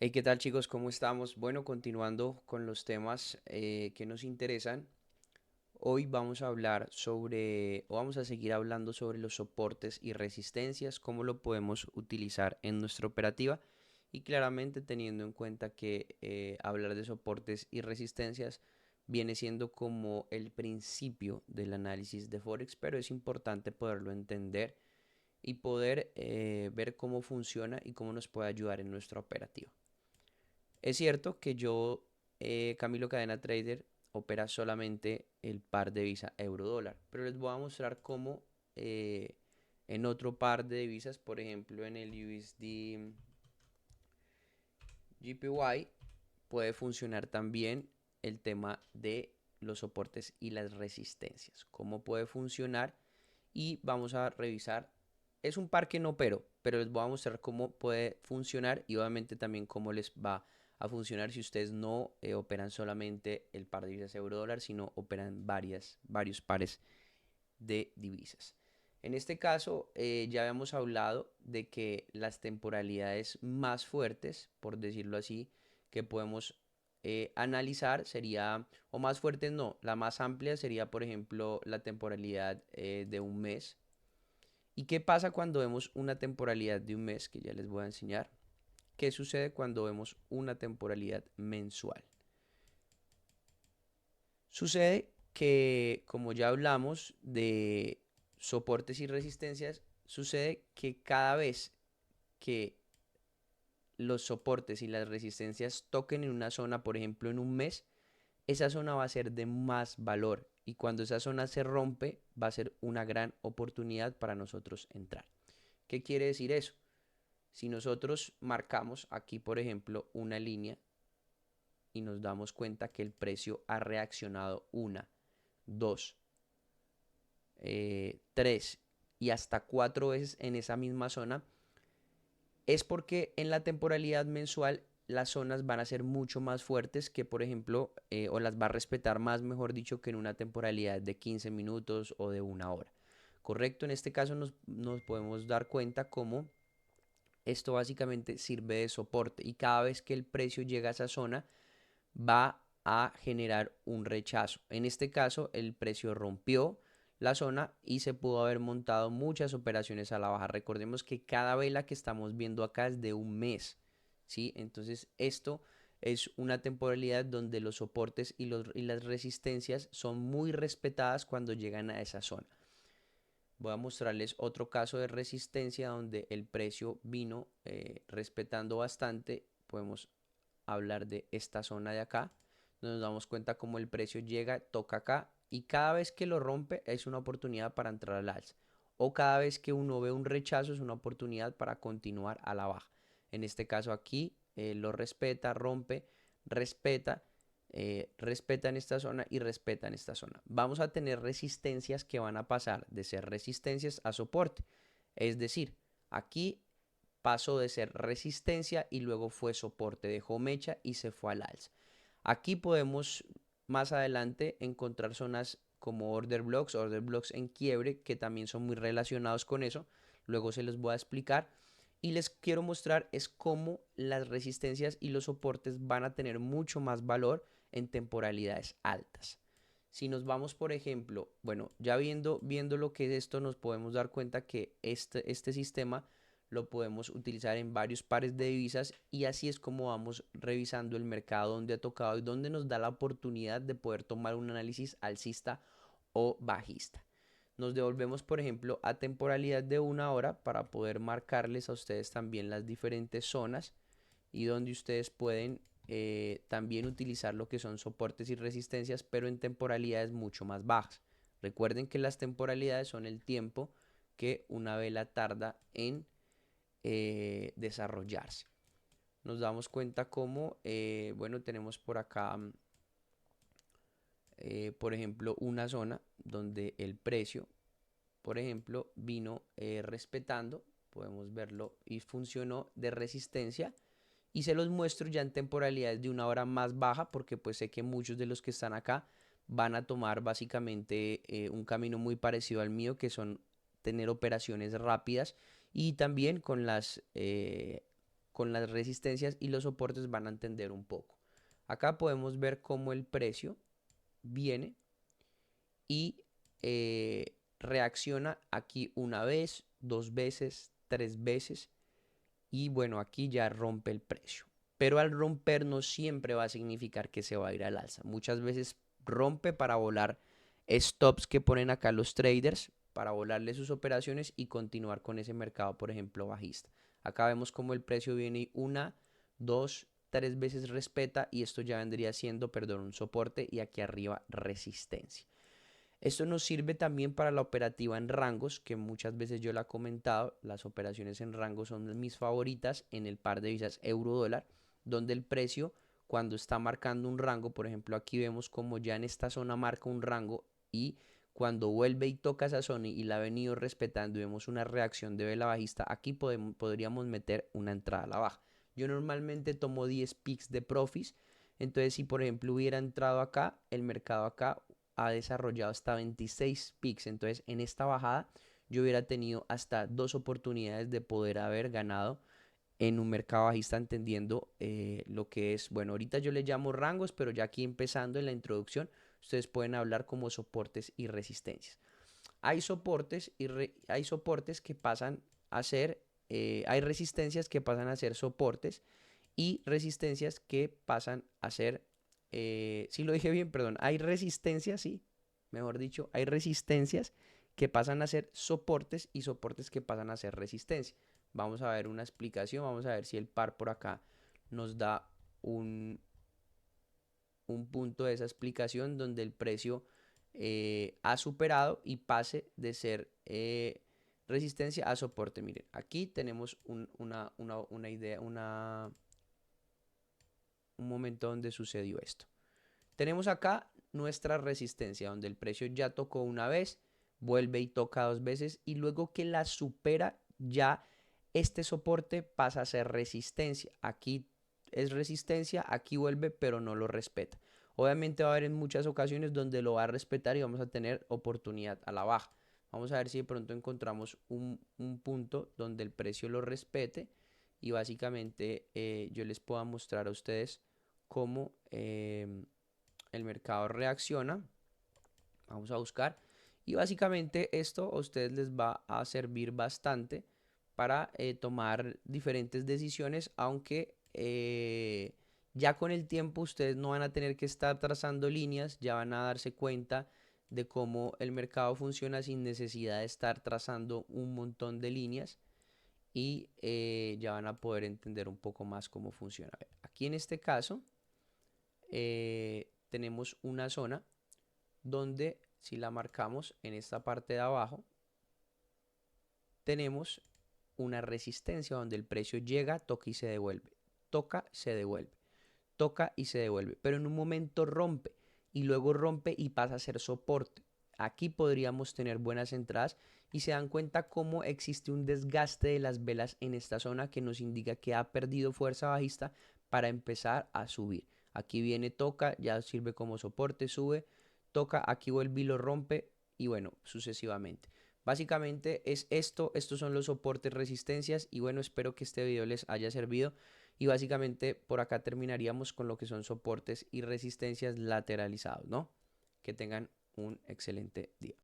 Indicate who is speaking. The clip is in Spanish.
Speaker 1: Hey, ¿qué tal chicos? ¿Cómo estamos? Bueno, continuando con los temas que nos interesan, hoy vamos a hablar sobre, o vamos a seguir hablando sobre los soportes y resistencias, cómo lo podemos utilizar en nuestra operativa y claramente teniendo en cuenta que hablar de soportes y resistencias viene siendo como el principio del análisis de Forex, pero es importante poderlo entender y poder ver cómo funciona y cómo nos puede ayudar en nuestra operativa. Es cierto que Camilo Cadena Trader, opera solamente el par de divisa euro-dólar, pero les voy a mostrar cómo eh, en otro par de divisas, por ejemplo en el USD GPY, puede funcionar también el tema de los soportes y las resistencias. Cómo puede funcionar y vamos a revisar. Es un par que no opero, pero les voy a mostrar cómo puede funcionar y obviamente también cómo les va a funcionar si ustedes no operan solamente el par de divisas euro dólar, sino operan varios pares de divisas. En este caso, ya habíamos hablado de que las temporalidades más fuertes, por decirlo así, que podemos analizar sería, o más fuertes no, la más amplia sería, por ejemplo, la temporalidad de un mes. ¿Y qué pasa cuando vemos una temporalidad de un mes? Que ya les voy a enseñar. ¿Qué sucede cuando vemos una temporalidad mensual? Sucede que, como ya hablamos de soportes y resistencias, sucede que cada vez que los soportes y las resistencias toquen en una zona, por ejemplo en un mes, esa zona va a ser de más valor y cuando esa zona se rompe va a ser una gran oportunidad para nosotros entrar. ¿Qué quiere decir eso? Si nosotros marcamos aquí, por ejemplo, una línea y nos damos cuenta que el precio ha reaccionado una, dos, tres y hasta cuatro veces en esa misma zona, es porque en la temporalidad mensual las zonas van a ser mucho más fuertes que, por ejemplo, o las va a respetar más, mejor dicho, que en una temporalidad de 15 minutos o de una hora. Correcto, en este caso nos podemos dar cuenta cómo esto básicamente sirve de soporte y cada vez que el precio llega a esa zona va a generar un rechazo. En este caso, el precio rompió la zona y se pudo haber montado muchas operaciones a la baja. Recordemos que cada vela que estamos viendo acá es de un mes, ¿sí? Entonces, esto es una temporalidad donde los soportes y las resistencias son muy respetadas cuando llegan a esa zona. Voy a mostrarles otro caso de resistencia donde el precio vino respetando bastante. Podemos hablar de esta zona de acá. Nos damos cuenta como el precio llega, toca acá y cada vez que lo rompe es una oportunidad para entrar al alza. O cada vez que uno ve un rechazo es una oportunidad para continuar a la baja. En este caso aquí lo respeta, rompe, respeta, respeta en esta zona y respeta en esta zona. Vamos a tener resistencias que van a pasar de ser resistencias a soporte. Es decir, aquí pasó de ser resistencia y luego fue soporte, dejó mecha y se fue al alza. Aquí podemos más adelante encontrar zonas como order blocks en quiebre, que también son muy relacionados con eso. Luego se los voy a explicar. Y les quiero mostrar es cómo las resistencias y los soportes van a tener mucho más valor en temporalidades altas. Si nos vamos, por ejemplo, bueno, ya viendo lo que es esto, nos podemos dar cuenta que este sistema lo podemos utilizar en varios pares de divisas y así es como vamos revisando el mercado donde ha tocado y donde nos da la oportunidad de poder tomar un análisis alcista o bajista. Nos devolvemos, por ejemplo, a temporalidad de una hora para poder marcarles a ustedes también las diferentes zonas y donde ustedes pueden también utilizar lo que son soportes y resistencias, pero en temporalidades mucho más bajas. Recuerden que las temporalidades son el tiempo que una vela tarda en desarrollarse. Nos damos cuenta cómo, bueno, tenemos por acá, por ejemplo, una zona donde el precio, por ejemplo, vino respetando, podemos verlo y funcionó de resistencia y se los muestro ya en temporalidades de una hora más baja porque pues sé que muchos de los que están acá van a tomar básicamente un camino muy parecido al mío que son tener operaciones rápidas y también con las resistencias y los soportes van a entender un poco. Acá podemos ver cómo el precio viene y reacciona aquí una vez, dos veces, tres veces y bueno, aquí ya rompe el precio. Pero al romper no siempre va a significar que se va a ir al alza. Muchas veces rompe para volar stops que ponen acá los traders, para volarle sus operaciones y continuar con ese mercado, por ejemplo, bajista. Acá vemos como el precio viene una, dos, tres veces respeta y esto ya vendría siendo, perdón, un soporte y aquí arriba resistencia. Esto nos sirve también para la operativa en rangos, que muchas veces yo la he comentado, las operaciones en rangos son mis favoritas en el par de divisas euro-dólar, donde el precio cuando está marcando un rango, por ejemplo aquí vemos como ya en esta zona marca un rango y cuando vuelve y toca esa zona y la ha venido respetando y vemos una reacción de vela bajista, aquí podríamos meter una entrada a la baja. Yo normalmente tomo 10 picks de profits, entonces si por ejemplo hubiera entrado acá, el mercado acá ha desarrollado hasta 26 picks. Entonces, en esta bajada yo hubiera tenido hasta dos oportunidades de poder haber ganado en un mercado bajista, entendiendo lo que es, bueno, ahorita yo le llamo rangos, pero ya aquí empezando en la introducción, ustedes pueden hablar como soportes y resistencias. Hay soportes hay soportes que pasan a ser, hay resistencias que pasan a ser soportes y resistencias que pasan a ser, si lo dije bien, perdón, hay resistencias, sí, mejor dicho, hay resistencias que pasan a ser soportes y soportes que pasan a ser resistencia. Vamos a ver una explicación, vamos a ver si el par por acá nos da un punto de esa explicación donde el precio ha superado y pase de ser resistencia a soporte. Miren, aquí tenemos una idea, un momento donde sucedió esto. Tenemos acá nuestra resistencia, donde el precio ya tocó una vez, vuelve y toca dos veces, y luego que la supera, ya este soporte pasa a ser resistencia. Aquí es resistencia, aquí vuelve, pero no lo respeta. Obviamente va a haber en muchas ocasiones donde lo va a respetar y vamos a tener oportunidad a la baja. Vamos a ver si de pronto encontramos un punto donde el precio lo respete y básicamente yo les puedo mostrar a ustedes cómo el mercado reacciona. Vamos a buscar. Y básicamente esto a ustedes les va a servir bastante para tomar diferentes decisiones, aunque ya con el tiempo ustedes no van a tener que estar trazando líneas, ya van a darse cuenta de cómo el mercado funciona sin necesidad de estar trazando un montón de líneas y ya van a poder entender un poco más cómo funciona. A ver, aquí en este caso tenemos una zona donde si la marcamos en esta parte de abajo, tenemos una resistencia donde el precio llega, toca y se devuelve, toca, se devuelve, toca y se devuelve, pero en un momento rompe y luego rompe y pasa a ser soporte. Aquí podríamos tener buenas entradas y se dan cuenta cómo existe un desgaste de las velas en esta zona que nos indica que ha perdido fuerza bajista para empezar a subir. Aquí viene, toca, ya sirve como soporte, sube, toca, aquí vuelve y lo rompe y bueno, sucesivamente. Básicamente es esto, estos son los soportes, resistencias y bueno, espero que este video les haya servido y básicamente por acá terminaríamos con lo que son soportes y resistencias lateralizados, ¿no? Que tengan un excelente día.